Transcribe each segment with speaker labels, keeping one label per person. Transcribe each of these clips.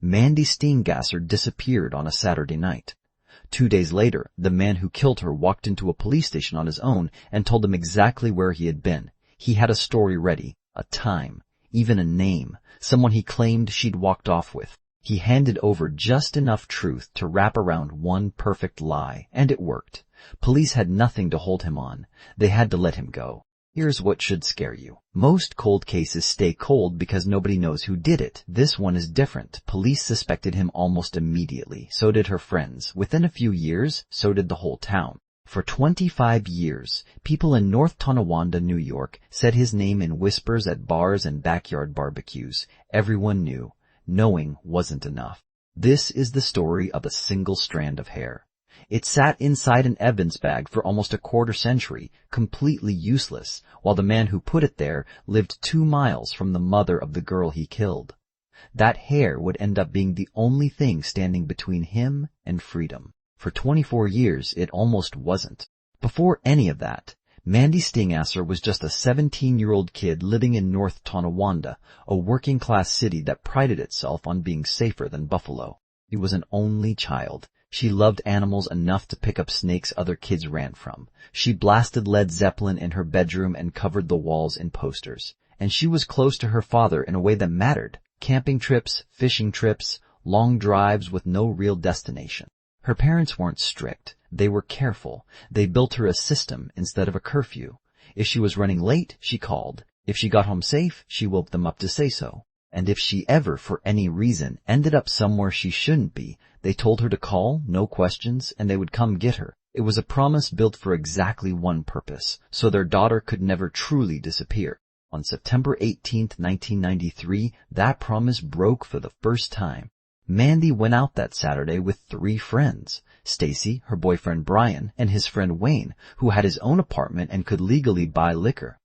Speaker 1: Mandy Steingasser disappeared on a Saturday night. 2 days later, the man who killed her walked into a police station on his own and told them exactly where he had been. He had a story ready, a time, even a name, someone he claimed she'd walked off with. He handed over just enough truth to wrap around one perfect lie, and it worked. Police had nothing to hold him on. They had to let him go. Here's what should scare you. Most cold cases stay cold because nobody knows who did it. This one is different. Police suspected him almost immediately. So did her friends. Within a few years, so did the whole town. For 25 years, people in North Tonawanda, New York, said his name in whispers at bars and backyard barbecues. Everyone knew. Knowing wasn't enough. This is the story of a single strand of hair. It sat inside an Evans bag for almost a quarter century, completely useless, while the man who put it there lived 2 miles from the mother of the girl he killed. That hair would end up being the only thing standing between him and freedom. For 24 years, it almost wasn't. Before any of that, Mandy Steingasser was just a 17-year-old kid living in North Tonawanda, a working-class city that prided itself on being safer than Buffalo. He was an only child. She loved animals enough to pick up snakes other kids ran from. She blasted Led Zeppelin in her bedroom and covered the walls in posters. And she was close to her father in a way that mattered. Camping trips, fishing trips, long drives with no real destination. Her parents weren't strict. They were careful. They built her a system instead of a curfew. If she was running late, she called. If she got home safe, she woke them up to say so. And if she ever, for any reason, ended up somewhere she shouldn't be, they told her to call, no questions, and they would come get her. It was a promise built for exactly one purpose, so their daughter could never truly disappear. On September 18, 1993, that promise broke for the first time. Mandy went out that Saturday with 3 friends. Stacy, her boyfriend Brian, and his friend Wayne, who had his own apartment and could legally buy liquor.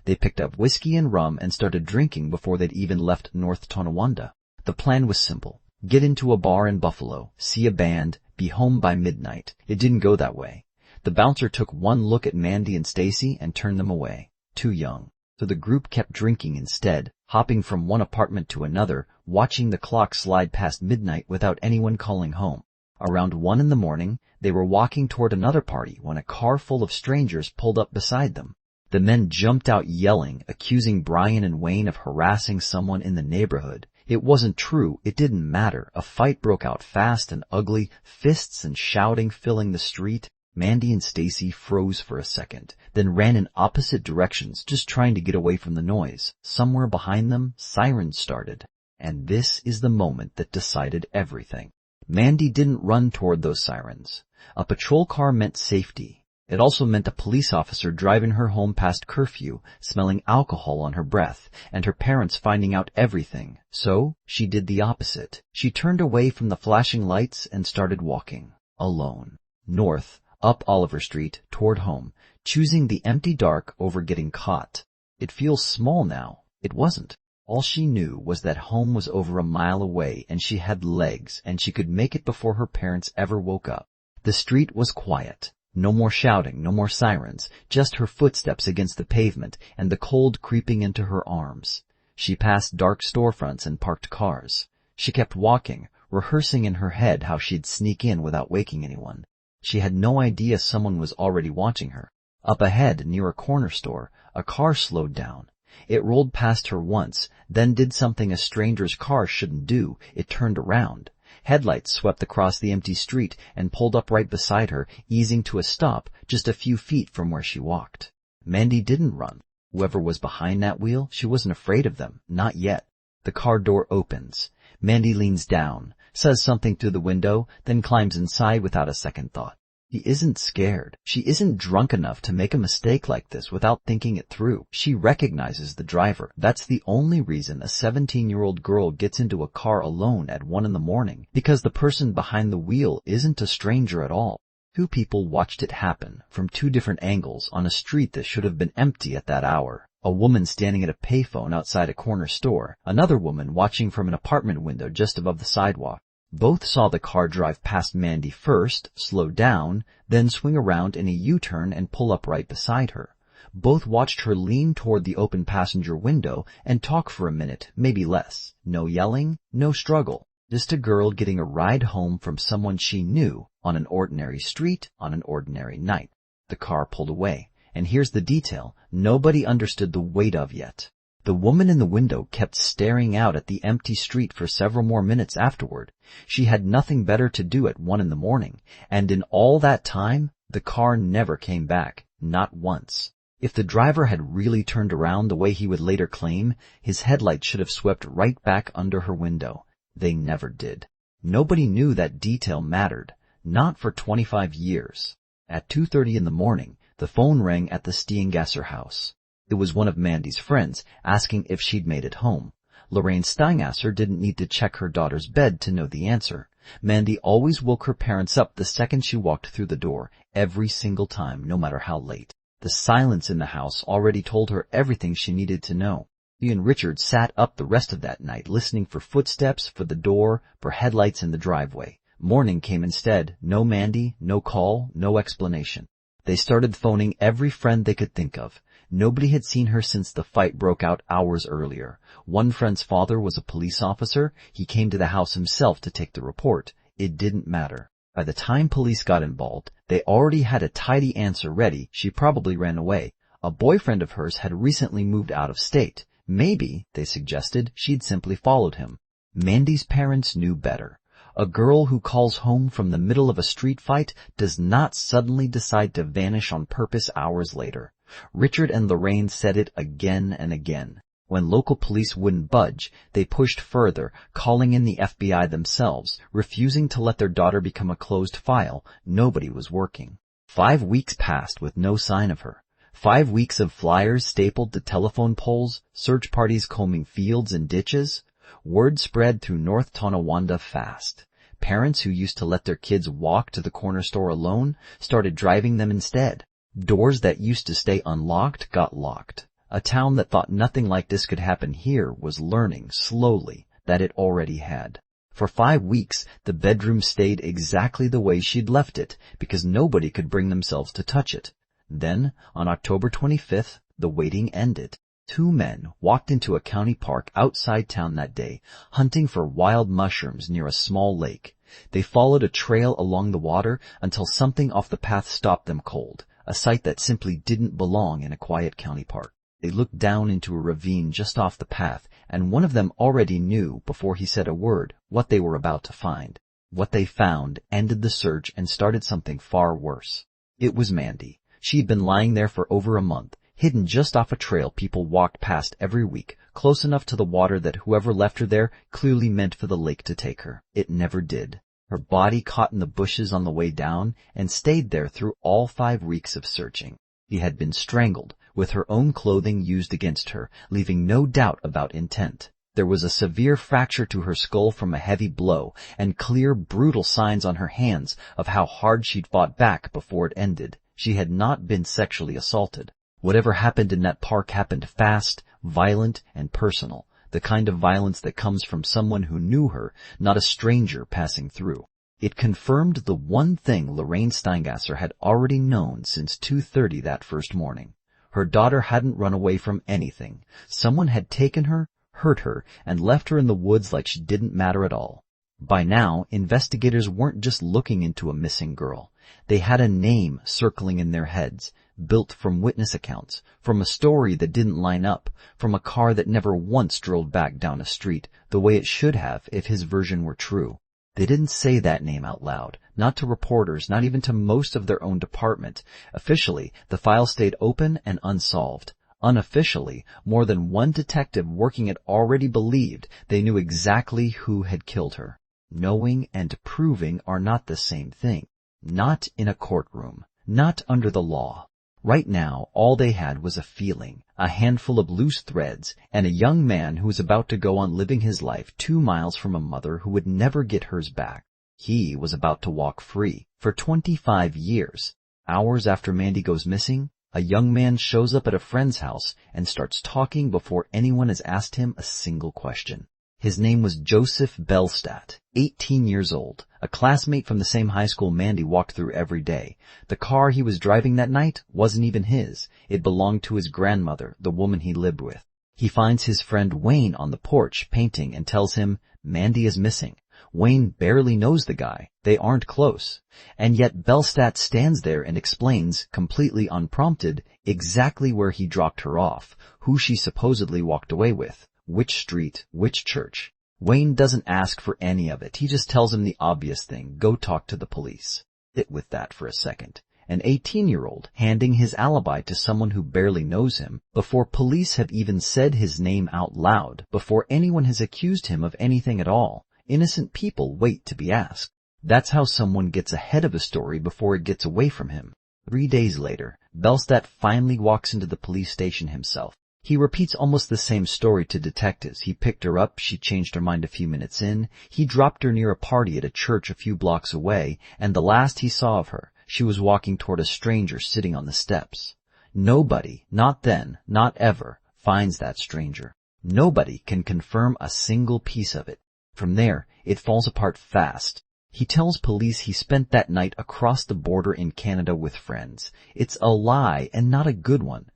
Speaker 1: They picked up whiskey and rum and started drinking before they'd even left North Tonawanda. The plan was simple. Get into a bar in Buffalo, see a band, be home by midnight. It didn't go that way. The bouncer took one look at Mandy and Stacy and turned them away. Too young. So the group kept drinking instead, hopping from one apartment to another, watching the clock slide past midnight without anyone calling home. Around 1 in the morning, they were walking toward another party when a car full of strangers pulled up beside them. The men jumped out yelling, accusing Brian and Wayne of harassing someone in the neighborhood. It wasn't true. It didn't matter. A fight broke out fast and ugly, fists and shouting filling the street. Mandy and Stacy froze for a second, then ran in opposite directions, just trying to get away from the noise. Somewhere behind them, sirens started. And this is the moment that decided everything. Mandy didn't run toward those sirens. A patrol car meant safety. It also meant a police officer driving her home past curfew, smelling alcohol on her breath, and her parents finding out everything. So she did the opposite. She turned away from the flashing lights and started walking, alone, north, up Oliver Street, toward home, choosing the empty dark over getting caught. It feels small now. It wasn't. All she knew was that home was over a mile away, and she had legs, and she could make it before her parents ever woke up. The street was quiet. No more shouting, no more sirens, just her footsteps against the pavement and the cold creeping into her arms. She passed dark storefronts and parked cars. She kept walking, rehearsing in her head how she'd sneak in without waking anyone. She had no idea someone was already watching her. Up ahead, near a corner store, a car slowed down. It rolled past her once, then did something a stranger's car shouldn't do. It turned around. Headlights swept across the empty street and pulled up right beside her, easing to a stop just a few feet from where she walked. Mandy didn't run. Whoever was behind that wheel, she wasn't afraid of them. Not yet. The car door opens. Mandy leans down, says something through the window, then climbs inside without a second thought. She isn't scared. She isn't drunk enough to make a mistake like this without thinking it through. She recognizes the driver. That's the only reason a 17-year-old girl gets into a car alone at 1 in the morning, because the person behind the wheel isn't a stranger at all. 2 people watched it happen from 2 different angles on a street that should have been empty at that hour. A woman standing at a payphone outside a corner store, another woman watching from an apartment window just above the sidewalk. Both saw the car drive past Mandy first, slow down, then swing around in a U-turn and pull up right beside her. Both watched her lean toward the open passenger window and talk for a minute, maybe less. No yelling, no struggle. Just a girl getting a ride home from someone she knew on an ordinary street on an ordinary night. The car pulled away, and here's the detail nobody understood the weight of yet. The woman in the window kept staring out at the empty street for several more minutes afterward. She had nothing better to do at 1 a.m, and in all that time, the car never came back, not once. If the driver had really turned around the way he would later claim, his headlights should have swept right back under her window. They never did. Nobody knew that detail mattered, not for 25 years. At 2:30 in the morning, the phone rang at the Steingasser house. It was one of Mandy's friends asking if she'd made it home. Lorraine Steingasser didn't need to check her daughter's bed to know the answer. Mandy always woke her parents up the second she walked through the door, every single time, no matter how late. The silence in the house already told her everything she needed to know. She and Richard sat up the rest of that night listening for footsteps, for the door, for headlights in the driveway. Morning came instead. No Mandy, no call, no explanation. They started phoning every friend they could think of. Nobody had seen her since the fight broke out hours earlier. One friend's father was a police officer. He came to the house himself to take the report. It didn't matter. By the time police got involved, they already had a tidy answer ready. She probably ran away. A boyfriend of hers had recently moved out of state. Maybe, they suggested, she'd simply followed him. Mandy's parents knew better. A girl who calls home from the middle of a street fight does not suddenly decide to vanish on purpose hours later. Richard and Lorraine said it again and again. When local police wouldn't budge, they pushed further, calling in the FBI themselves, refusing to let their daughter become a closed file. Nobody was working. 5 weeks passed with no sign of her. 5 weeks of flyers stapled to telephone poles, search parties combing fields and ditches. Word spread through North Tonawanda fast. Parents who used to let their kids walk to the corner store alone started driving them instead. Doors that used to stay unlocked got locked. A town that thought nothing like this could happen here was learning, slowly, that it already had. For 5 weeks, the bedroom stayed exactly the way she'd left it, because nobody could bring themselves to touch it. Then, on October 25th, the waiting ended. 2 men walked into a county park outside town that day, hunting for wild mushrooms near a small lake. They followed a trail along the water until something off the path stopped them cold, a sight that simply didn't belong in a quiet county park. They looked down into a ravine just off the path, and one of them already knew, before he said a word, what they were about to find. What they found ended the search and started something far worse. It was Mandy. She'd been lying there for over a month, hidden just off a trail people walked past every week, close enough to the water that whoever left her there clearly meant for the lake to take her. It never did. Her body caught in the bushes on the way down and stayed there through all 5 weeks of searching. She had been strangled, with her own clothing used against her, leaving no doubt about intent. There was a severe fracture to her skull from a heavy blow, and clear, brutal signs on her hands of how hard she'd fought back before it ended. She had not been sexually assaulted. Whatever happened in that park happened fast, violent, and personal, the kind of violence that comes from someone who knew her, not a stranger passing through. It confirmed the one thing Lorraine Steingasser had already known since 2:30 that first morning. Her daughter hadn't run away from anything. Someone had taken her, hurt her, and left her in the woods like she didn't matter at all. By now, investigators weren't just looking into a missing girl. They had a name circling in their heads, built from witness accounts, from a story that didn't line up, from a car that never once drove back down a street the way it should have if his version were true. They didn't say that name out loud, not to reporters, not even to most of their own department. Officially, the file stayed open and unsolved. Unofficially, more than one detective working it already believed they knew exactly who had killed her. Knowing and proving are not the same thing. Not in a courtroom. Not under the law. Right now, all they had was a feeling, a handful of loose threads, and a young man who was about to go on living his life 2 miles from a mother who would never get hers back. He was about to walk free for 25 years. Hours after Mandy goes missing, a young man shows up at a friend's house and starts talking before anyone has asked him a single question. His name was Joseph Belstadt, 18 years old, a classmate from the same high school Mandy walked through every day. The car he was driving that night wasn't even his. It belonged to his grandmother, the woman he lived with. He finds his friend Wayne on the porch painting and tells him, "Mandy is missing." Wayne barely knows the guy. They aren't close. And yet Belstadt stands there and explains, completely unprompted, exactly where he dropped her off, who she supposedly walked away with, which street, which church. Wayne doesn't ask for any of it. He just tells him the obvious thing: go talk to the police. Sit with that for a second. An 18-year-old handing his alibi to someone who barely knows him, before police have even said his name out loud, before anyone has accused him of anything at all. Innocent people wait to be asked. That's how someone gets ahead of a story before it gets away from him. 3 days later, Belstadt finally walks into the police station himself. He repeats almost the same story to detectives. He picked her up, she changed her mind a few minutes in, he dropped her near a party at a church a few blocks away, and the last he saw of her, she was walking toward a stranger sitting on the steps. Nobody, not then, not ever, finds that stranger. Nobody can confirm a single piece of it. From there, it falls apart fast. He tells police he spent that night across the border in Canada with friends. It's a lie, and not a good one.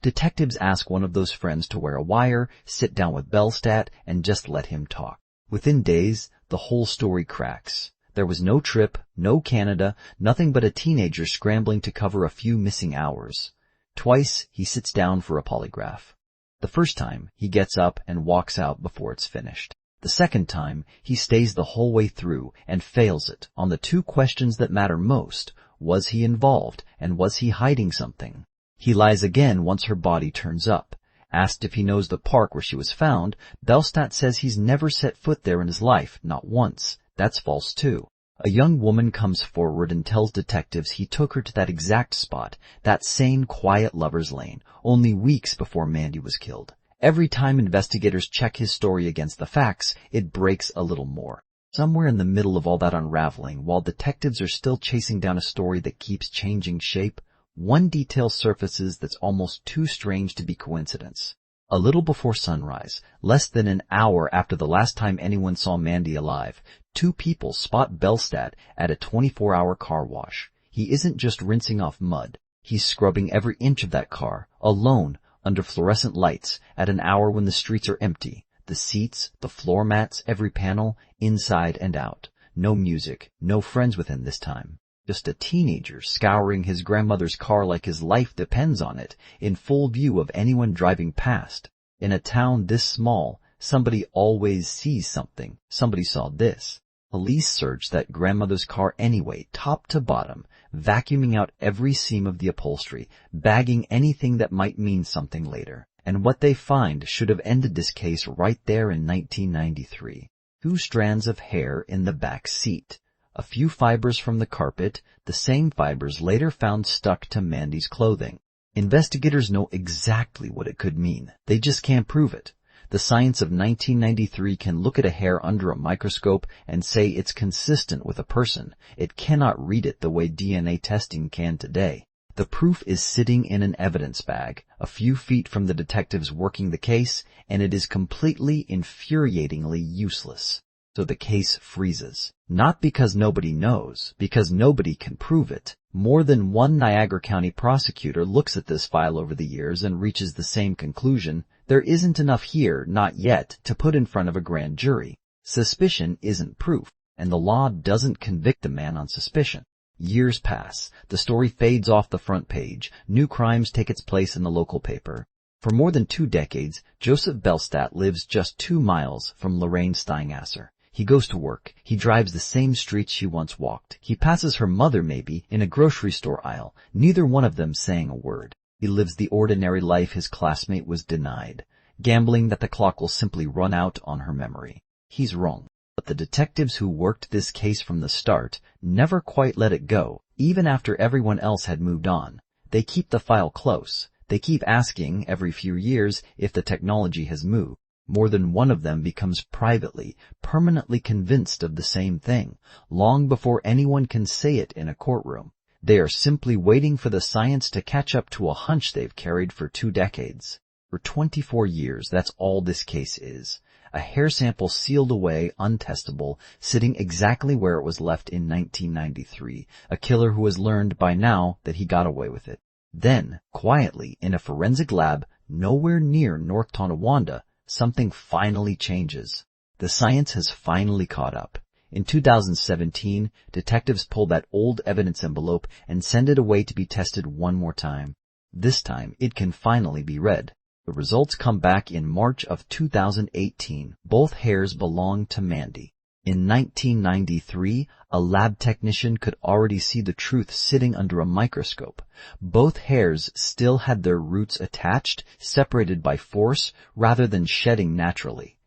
Speaker 1: Detectives ask one of those friends to wear a wire, sit down with Belstadt, and just let him talk. Within days, the whole story cracks. There was no trip, no Canada, nothing but a teenager scrambling to cover a few missing hours. Twice, he sits down for a polygraph. The first time, he gets up and walks out before it's finished. The second time, he stays the whole way through and fails it on the two questions that matter most. Was he involved, and was he hiding something? He lies again once her body turns up. Asked if he knows the park where she was found, Belstadt says he's never set foot there in his life, not once. That's false too. A young woman comes forward and tells detectives he took her to that exact spot, that sane, quiet lover's lane, only weeks before Mandy was killed. Every time investigators check his story against the facts, it breaks a little more. Somewhere in the middle of all that unraveling, while detectives are still chasing down a story that keeps changing shape, one detail surfaces that's almost too strange to be coincidence. A little before sunrise, less than an hour after the last time anyone saw Mandy alive, two people spot Belstadt at a 24-hour car wash. He isn't just rinsing off mud. He's scrubbing every inch of that car, alone, under fluorescent lights, at an hour when the streets are empty. The seats, the floor mats, every panel, inside and out. No music, no friends with him this time. Just a teenager scouring his grandmother's car like his life depends on it, in full view of anyone driving past. In a town this small, somebody always sees something. Somebody saw this. Police searched that grandmother's car anyway, top to bottom, vacuuming out every seam of the upholstery, bagging anything that might mean something later. And what they find should have ended this case right there in 1993. 2 strands of hair in the back seat. A few fibers from the carpet, the same fibers later found stuck to Mandy's clothing. Investigators know exactly what it could mean. They just can't prove it. The science of 1993 can look at a hair under a microscope and say it's consistent with a person. It cannot read it the way DNA testing can today. The proof is sitting in an evidence bag, a few feet from the detectives working the case, and it is completely, infuriatingly useless. So the case freezes. Not because nobody knows, because nobody can prove it. More than one Niagara County prosecutor looks at this file over the years and reaches the same conclusion. There isn't enough here, not yet, to put in front of a grand jury. Suspicion isn't proof, and the law doesn't convict a man on suspicion. Years pass. The story fades off the front page. New crimes take its place in the local paper. For more than 2 decades, Joseph Belstadt lives just 2 miles from Mandy Steingasser. He goes to work. He drives the same streets she once walked. He passes her mother, maybe, in a grocery store aisle, neither one of them saying a word. He lives the ordinary life his classmate was denied, gambling that the clock will simply run out on her memory. He's wrong. But the detectives who worked this case from the start never quite let it go, even after everyone else had moved on. They keep the file close. They keep asking, every few years, if the technology has moved. More than one of them becomes privately, permanently convinced of the same thing, long before anyone can say it in a courtroom. They are simply waiting for the science to catch up to a hunch they've carried for 2 decades. For 24 years, that's all this case is. A hair sample sealed away, untestable, sitting exactly where it was left in 1993. A killer who has learned by now that he got away with it. Then, quietly, in a forensic lab, nowhere near North Tonawanda, something finally changes. The science has finally caught up. In 2017, detectives pull that old evidence envelope and send it away to be tested one more time. This time, it can finally be read. The results come back in March of 2018. Both hairs belong to Mandy. In 1993, a lab technician could already see the truth sitting under a microscope. Both hairs still had their roots attached, separated by force, rather than shedding naturally.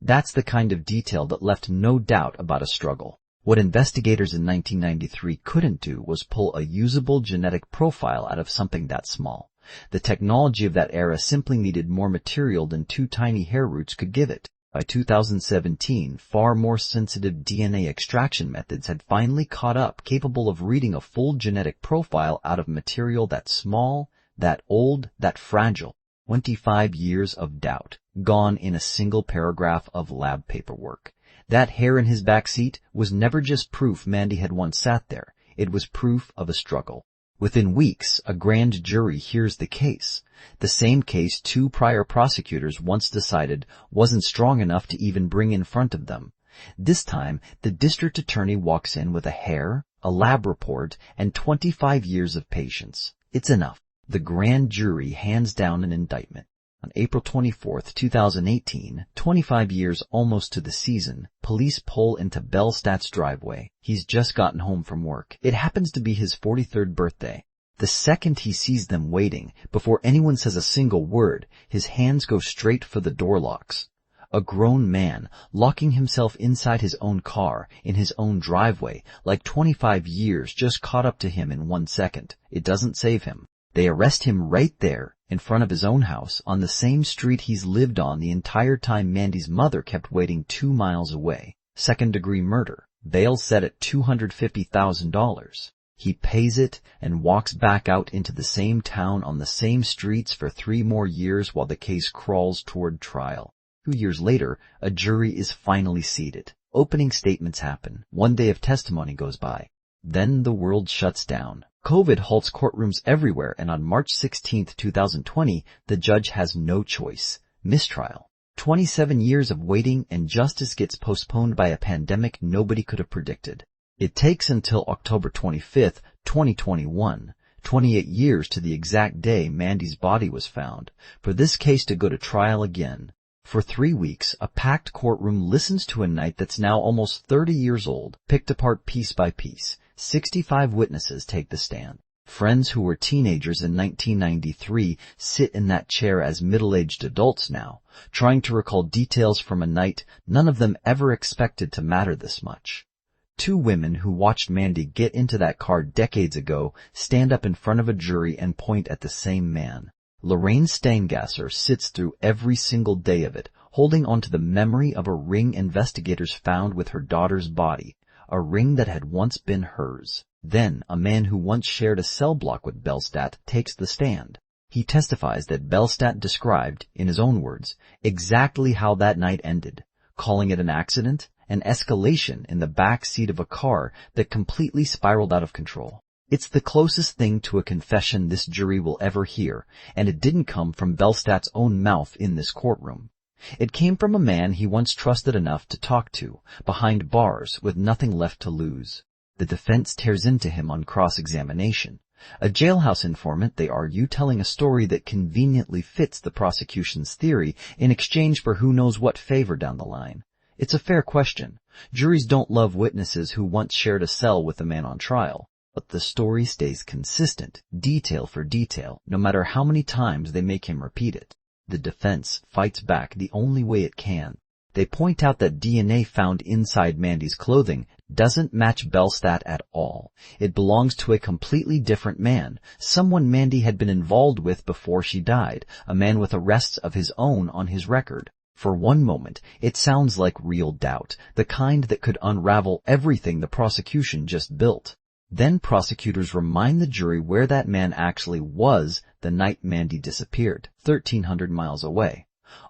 Speaker 1: That's the kind of detail that left no doubt about a struggle. What investigators in 1993 couldn't do was pull a usable genetic profile out of something that small. The technology of that era simply needed more material than two tiny hair roots could give it. By 2017, far more sensitive DNA extraction methods had finally caught up, capable of reading a full genetic profile out of material that small, that old, that fragile. 25 years of doubt, gone in a single paragraph of lab paperwork. That hair in his back seat was never just proof Mandy had once sat there. It was proof of a struggle. Within weeks, a grand jury hears the case. The same case two prior prosecutors once decided wasn't strong enough to even bring in front of them. This time, the district attorney walks in with a hair, a lab report, and 25 years of patience. It's enough. The grand jury hands down an indictment. On April 24, 2018, 25 years almost to the season, police pull into Bellstadt's driveway. He's just gotten home from work. It happens to be his 43rd birthday. The second he sees them waiting, before anyone says a single word, his hands go straight for the door locks. A grown man, locking himself inside his own car, in his own driveway, like 25 years just caught up to him in 1 second. It doesn't save him. They arrest him right there, in front of his own house, on the same street he's lived on the entire time Mandy's mother kept waiting 2 miles away. Second-degree murder. Bail set at $250,000. He pays it and walks back out into the same town on the same streets for 3 more years while the case crawls toward trial. 2 years later, a jury is finally seated. Opening statements happen. 1 day of testimony goes by. Then the world shuts down. COVID halts courtrooms everywhere, and on March 16, 2020, the judge has no choice. Mistrial. 27 years of waiting, and justice gets postponed by a pandemic nobody could have predicted. It takes until October 25, 2021, 28 years to the exact day Mandy's body was found, for this case to go to trial again. For 3 weeks, a packed courtroom listens to a night that's now almost 30 years old, picked apart piece by piece. 65 witnesses take the stand. Friends who were teenagers in 1993 sit in that chair as middle-aged adults now, trying to recall details from a night none of them ever expected to matter this much. 2 women who watched Mandy get into that car decades ago stand up in front of a jury and point at the same man. Mandy Steingasser sits through every single day of it, holding onto the memory of a ring investigators found with her daughter's body. A ring that had once been hers. Then, a man who once shared a cell block with Bellstadt takes the stand. He testifies that Bellstadt described, in his own words, exactly how that night ended, calling it an accident, an escalation in the back seat of a car that completely spiraled out of control. It's the closest thing to a confession this jury will ever hear, and it didn't come from Bellstadt's own mouth in this courtroom. It came from a man he once trusted enough to talk to, behind bars with nothing left to lose. The defense tears into him on cross-examination. A jailhouse informant, they argue, telling a story that conveniently fits the prosecution's theory in exchange for who knows what favor down the line. It's a fair question. Juries don't love witnesses who once shared a cell with the man on trial. But the story stays consistent, detail for detail, no matter how many times they make him repeat it. The defense fights back the only way it can. They point out that DNA found inside Mandy's clothing doesn't match Bellstadt at all. It belongs to a completely different man, someone Mandy had been involved with before she died, a man with arrests of his own on his record. For one moment, it sounds like real doubt, the kind that could unravel everything the prosecution just built. Then prosecutors remind the jury where that man actually was the night Mandy disappeared, 1,300 miles away.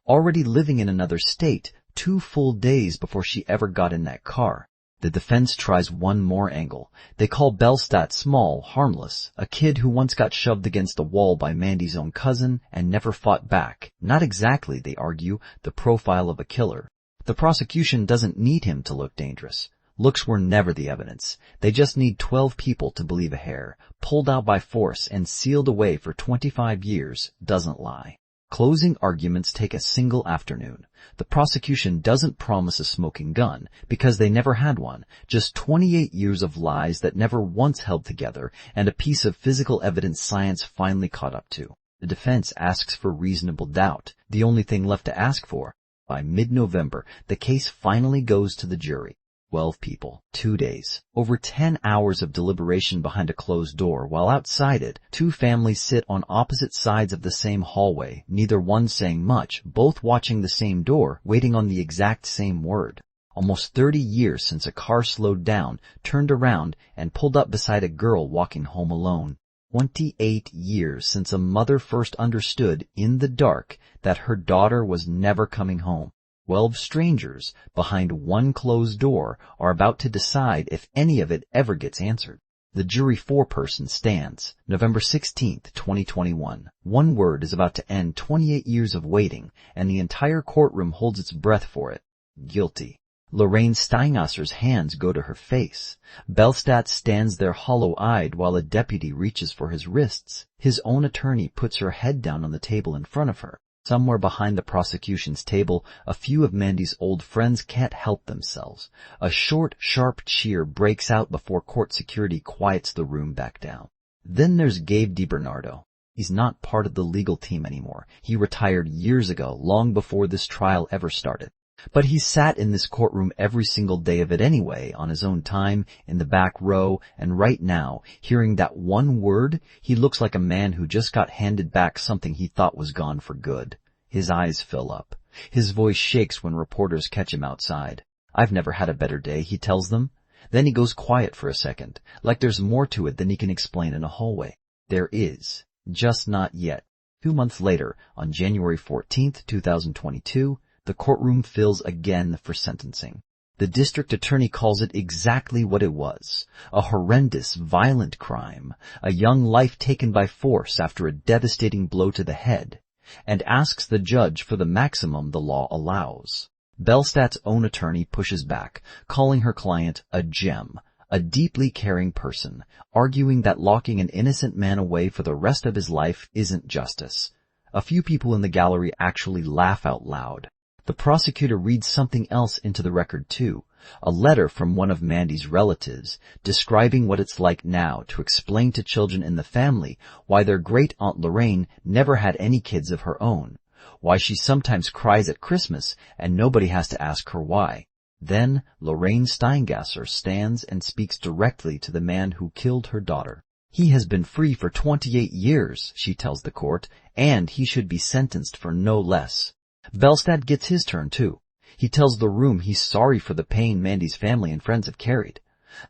Speaker 1: Already living in another state, 2 full days before she ever got in that car. The defense tries one more angle. They call Bellstadt small, harmless, a kid who once got shoved against a wall by Mandy's own cousin and never fought back. Not exactly, they argue, the profile of a killer. The prosecution doesn't need him to look dangerous. Looks were never the evidence. They just need 12 people to believe a hair, pulled out by force and sealed away for 25 years, doesn't lie. Closing arguments take a single afternoon. The prosecution doesn't promise a smoking gun, because they never had one, just 28 years of lies that never once held together, and a piece of physical evidence science finally caught up to. The defense asks for reasonable doubt, the only thing left to ask for. By mid-November, the case finally goes to the jury. 12 people, 2 days, over 10 hours of deliberation behind a closed door, while outside it, two families sit on opposite sides of the same hallway, neither one saying much, both watching the same door, waiting on the exact same word. Almost 30 years since a car slowed down, turned around, and pulled up beside a girl walking home alone. 28 years since a mother first understood, in the dark, that her daughter was never coming home. 12 strangers, behind one closed door, are about to decide if any of it ever gets answered. The jury four-person stands, November 16, 2021. One word is about to end 28 years of waiting, and the entire courtroom holds its breath for it. Guilty. Lorraine Steingasser's hands go to her face. Belstadt stands there hollow-eyed while a deputy reaches for his wrists. His own attorney puts her head down on the table in front of her. Somewhere behind the prosecution's table, a few of Mandy's old friends can't help themselves. A short, sharp cheer breaks out before court security quiets the room back down. Then there's Gabe DiBernardo. He's not part of the legal team anymore. He retired years ago, long before this trial ever started. But he sat in this courtroom every single day of it anyway, on his own time, in the back row, and right now, hearing that one word, he looks like a man who just got handed back something he thought was gone for good. His eyes fill up. His voice shakes when reporters catch him outside. "I've never had a better day," he tells them. Then he goes quiet for a second, like there's more to it than he can explain in a hallway. There is, just not yet. 2 months later, on January 14th, 2022, the courtroom fills again for sentencing. The district attorney calls it exactly what it was. A horrendous, violent crime. A young life taken by force after a devastating blow to the head. And asks the judge for the maximum the law allows. Belstadt's own attorney pushes back, calling her client a gem, a deeply caring person, arguing that locking an innocent man away for the rest of his life isn't justice. A few people in the gallery actually laugh out loud. The prosecutor reads something else into the record too, a letter from one of Mandy's relatives, describing what it's like now to explain to children in the family why their great-aunt Lorraine never had any kids of her own, why she sometimes cries at Christmas and nobody has to ask her why. Then Lorraine Steingasser stands and speaks directly to the man who killed her daughter. "He has been free for 28 years, she tells the court, and he should be sentenced for no less. Belstadt gets his turn, too. He tells the room he's sorry for the pain Mandy's family and friends have carried.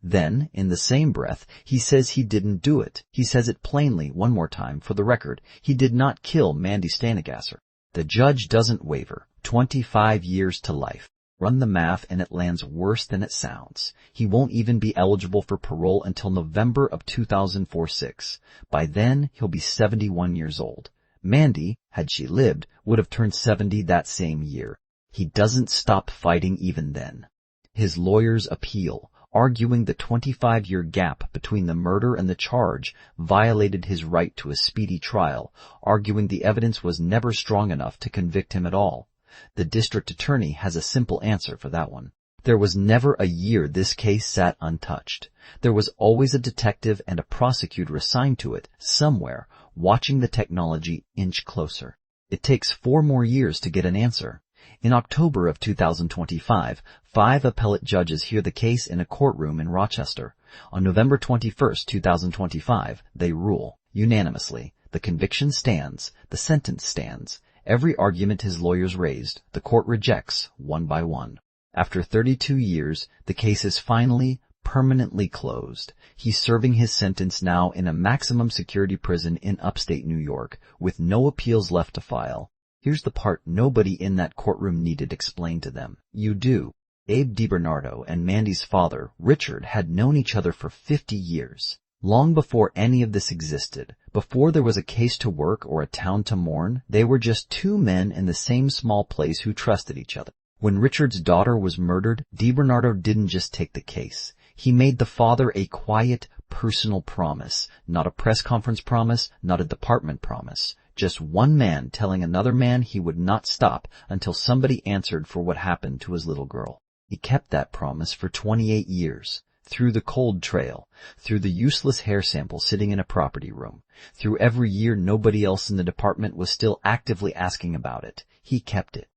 Speaker 1: Then, in the same breath, he says he didn't do it. He says it plainly, one more time, for the record. He did not kill Mandy Steingasser. The judge doesn't waver. 25 years to life. Run the math and it lands worse than it sounds. He won't even be eligible for parole until November of 2004-06. By then, he'll be 71 years old. Mandy, had she lived, would have turned 70 that same year. He doesn't stop fighting even then. His lawyers appeal, arguing the 25-year gap between the murder and the charge violated his right to a speedy trial, arguing the evidence was never strong enough to convict him at all. The district attorney has a simple answer for that one. There was never a year this case sat untouched. There was always a detective and a prosecutor assigned to it, somewhere, watching the technology inch closer. It takes 4 more years to get an answer. In October of 2025, 5 appellate judges hear the case in a courtroom in Rochester. On November 21, 2025, they rule, unanimously. The conviction stands, the sentence stands. Every argument his lawyers raised, the court rejects, one by one. After 32 years, the case is finally, permanently closed. He's serving his sentence now in a maximum security prison in upstate New York, with no appeals left to file. Here's the part nobody in that courtroom needed explained to them. You do. Abe DiBernardo and Mandy's father, Richard, had known each other for 50 years. Long before any of this existed, before there was a case to work or a town to mourn, they were just 2 men in the same small place who trusted each other. When Richard's daughter was murdered, DiBernardo didn't just take the case. He made the father a quiet, personal promise. Not a press conference promise, not a department promise. Just one man telling another man he would not stop until somebody answered for what happened to his little girl. He kept that promise for 28 years. Through the cold trail, through the useless hair sample sitting in a property room, through every year nobody else in the department was still actively asking about it, he kept it.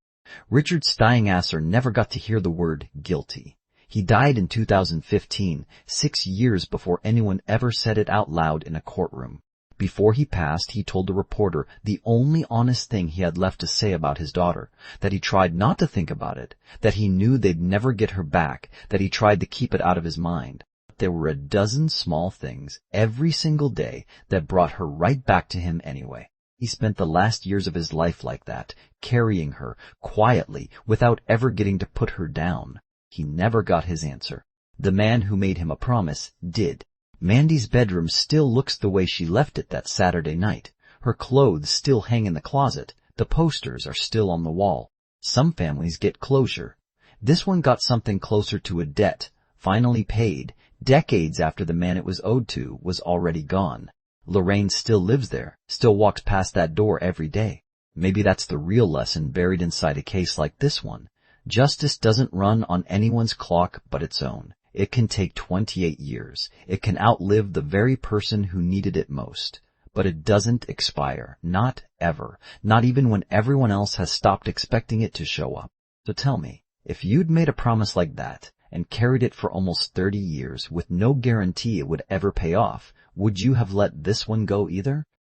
Speaker 1: Richard Steingasser never got to hear the word guilty. He died in 2015, 6 years before anyone ever said it out loud in a courtroom. Before he passed, he told the reporter the only honest thing he had left to say about his daughter, that he tried not to think about it, that he knew they'd never get her back, that he tried to keep it out of his mind. There were a dozen small things every single day that brought her right back to him anyway. He spent the last years of his life like that, carrying her, quietly, without ever getting to put her down. He never got his answer. The man who made him a promise did. Mandy's bedroom still looks the way she left it that Saturday night. Her clothes still hang in the closet. The posters are still on the wall. Some families get closure. This one got something closer to a debt, finally paid, decades after the man it was owed to was already gone. Lorraine still lives there, still walks past that door every day. Maybe that's the real lesson buried inside a case like this one. Justice doesn't run on anyone's clock but its own. It can take 28 years. It can outlive the very person who needed it most. But it doesn't expire. Not ever. Not even when everyone else has stopped expecting it to show up. So tell me, if you'd made a promise like that and carried it for almost 30 years with no guarantee it would ever pay off, would you have let this one go either?